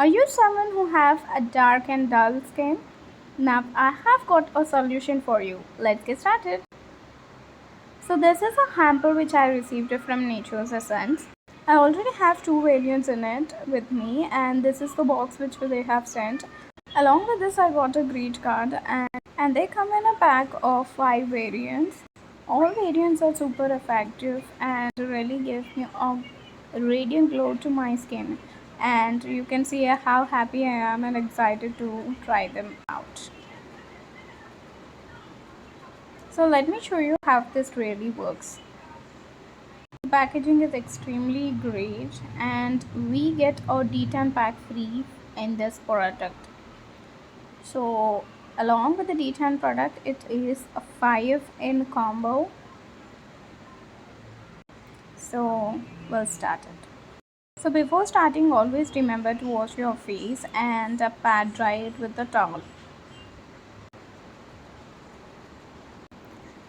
Are you someone who have a dark and dull skin? Now I have got a solution for you. Let's get started. So this is a hamper which I received from NaturesEssence. I already have two variants in it with me, and this is the box which they have sent. Along with this I got a greet card, and they come in a pack of 5 variants. All variants are super effective and really give me a radiant glow to my skin, and you can see how happy I am and excited to try them out. So let me show you how this really works. The packaging is extremely great, and we get a D10 pack free in this product. So along with the D10 product, it is a 5 in combo. So we'll start it. So before starting, always remember to wash your face and pat dry it with the towel.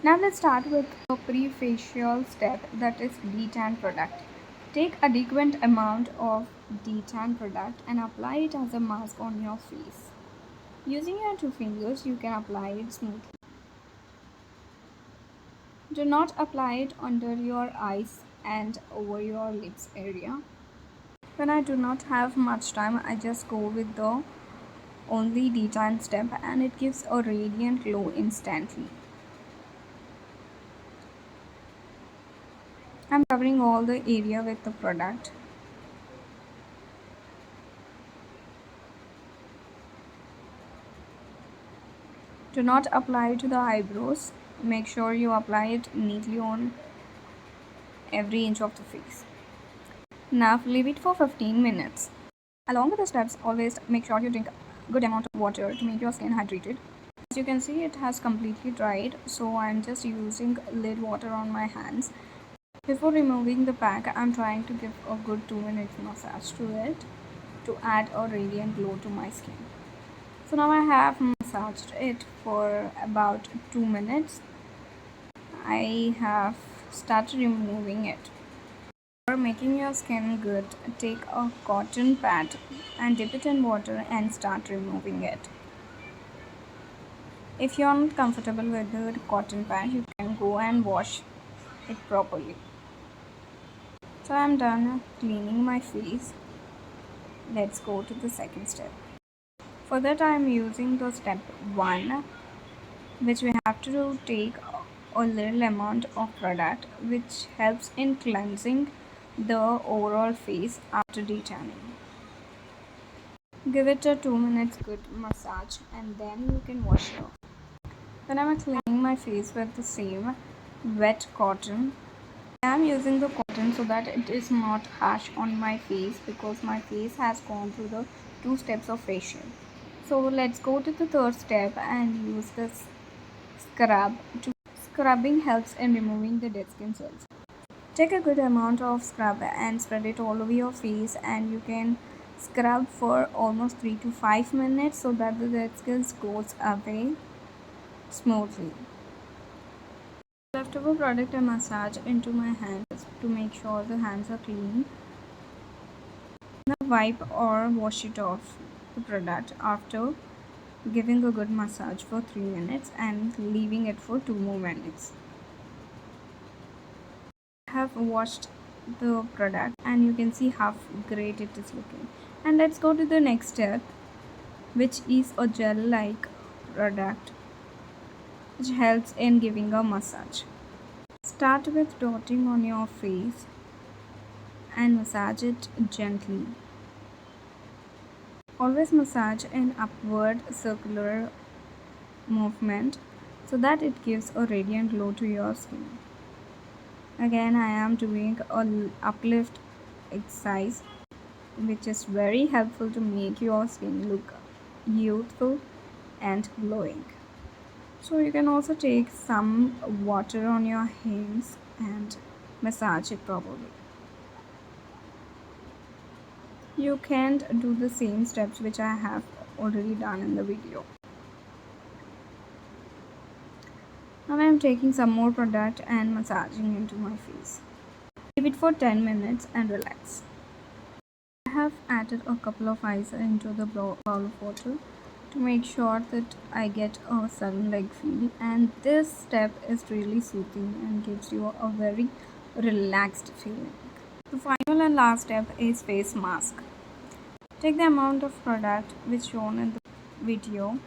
Now let's start with a pre-facial step, that is D10 product. Take adequate amount of D10 product and apply it as a mask on your face. Using your two fingers, you can apply it smoothly. Do not apply it under your eyes and over your lips area. When I do not have much time, I just go with the only D10 step, and it gives a radiant glow instantly. I'm covering all the area with the product. Do not apply to the eyebrows. Make sure you apply it neatly on every inch of the face. Now leave it for 15 minutes. Along with the steps, always make sure you drink a good amount of water to make your skin hydrated. As you can see, it has completely dried, so I'm just using lid water on my hands. Before removing the pack, I'm trying to give a good 2-minute massage to it to add a radiant glow to my skin. So now I have massaged it for about 2 minutes. I have started removing it. For making your skin good, take a cotton pad and dip it in water and start removing it. If you're not comfortable with the cotton pad, you can go and wash it properly. So I'm done cleaning my face. Let's go to the second step. For that, I'm using the step 1, which we have to take a little amount of product which helps in cleansing the overall face after detanning. Give it a 2 minutes good massage and then you can wash it off. Then I'm cleaning my face with the same wet cotton. I am using the cotton so that it is not harsh on my face, because my face has gone through the 2 steps of facial. So let's go to the third step and use this scrub. Scrubbing helps in removing the dead skin cells. Take a good amount of scrub and spread it all over your face, and you can scrub for almost 3 to 5 minutes so that the dead skin goes away smoothly. Leftover product I massage into my hands to make sure the hands are clean. Now wipe or wash it off the product after giving a good massage for 3 minutes and leaving it for 2 more minutes. I have washed the product and you can see how great it is looking. And let's go to the next step, which is a gel like product which helps in giving a massage. Start with dotting on your face and massage it gently. Always massage in upward circular movement so that it gives a radiant glow to your skin. Again, I am doing an uplift exercise which is very helpful to make your skin look youthful and glowing. So you can also take some water on your hands and massage it properly. You can't do the same steps which I have already done in the video. Now I am taking some more product and massaging into my face. Leave it for 10 minutes and relax. I I have added a couple of ice into the bowl of water to make sure that I get a sun-like feel, and this step is really soothing and gives you a very relaxed feeling. The final and last step is face mask. Take the amount of product which shown in the video.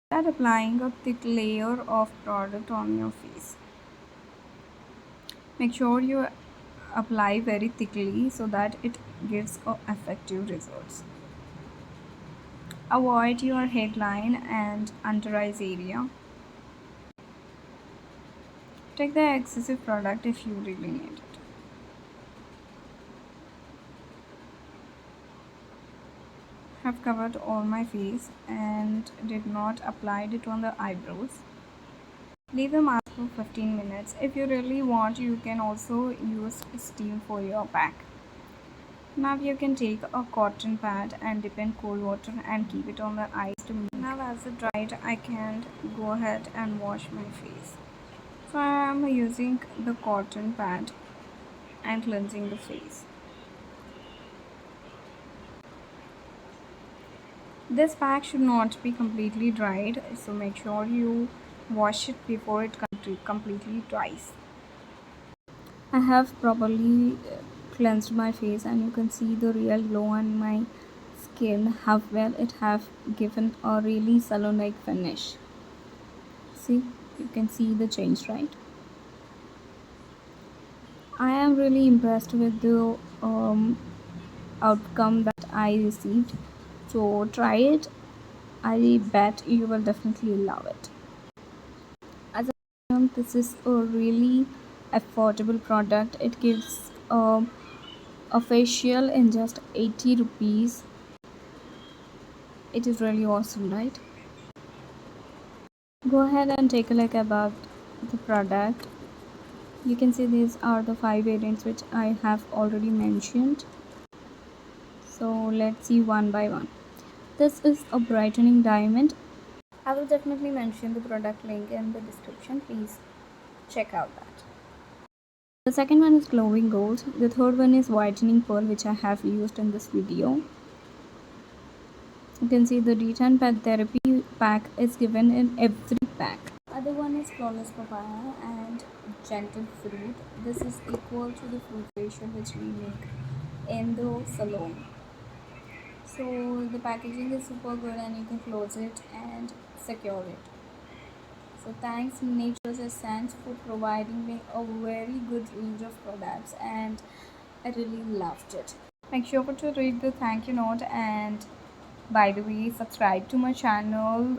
Start applying a thick layer of product on your face. Make sure you apply very thickly so that it gives effective results. Avoid your headline and under eyes area. Take the excessive product if you really need it. Have covered all my face and did not apply it on the eyebrows. Leave the mask for 15 minutes. If you really want, you can also use steam for your back. Now you can take a cotton pad and dip in cold water and keep it on the eyes to make. Now as it dried, I can go ahead and wash my face. So I am using the cotton pad and cleansing the face. This pack should not be completely dried, so make sure you wash it before it completely dries. I have properly cleansed my face, and you can see the real glow on my skin, how well it have given a really salon-like finish. See, you can see the change, right? I am really impressed with the outcome that I received. So try it. I bet you will definitely love it. As I mentioned, this is a really affordable product. It gives a facial in just 80 rupees. It is really awesome, right? Go ahead and take a look about the product. You can see these are the 5 variants which I have already mentioned. So let's see one by one. This is a brightening diamond. I will definitely mention the product link in the description. Please check out that. The second one is glowing gold. The third one is whitening pearl, which I have used in this video. You can see the detan pad therapy pack is given in every pack. Other one is flawless papaya and gentle fruit. This is equal to the fruit facial which we make in the salon. So the packaging is super good and you can close it and secure it. So thanks NaturesEssence for providing me a very good range of products, and I really loved it. Make sure to read the thank you note, and by the way, subscribe to my channel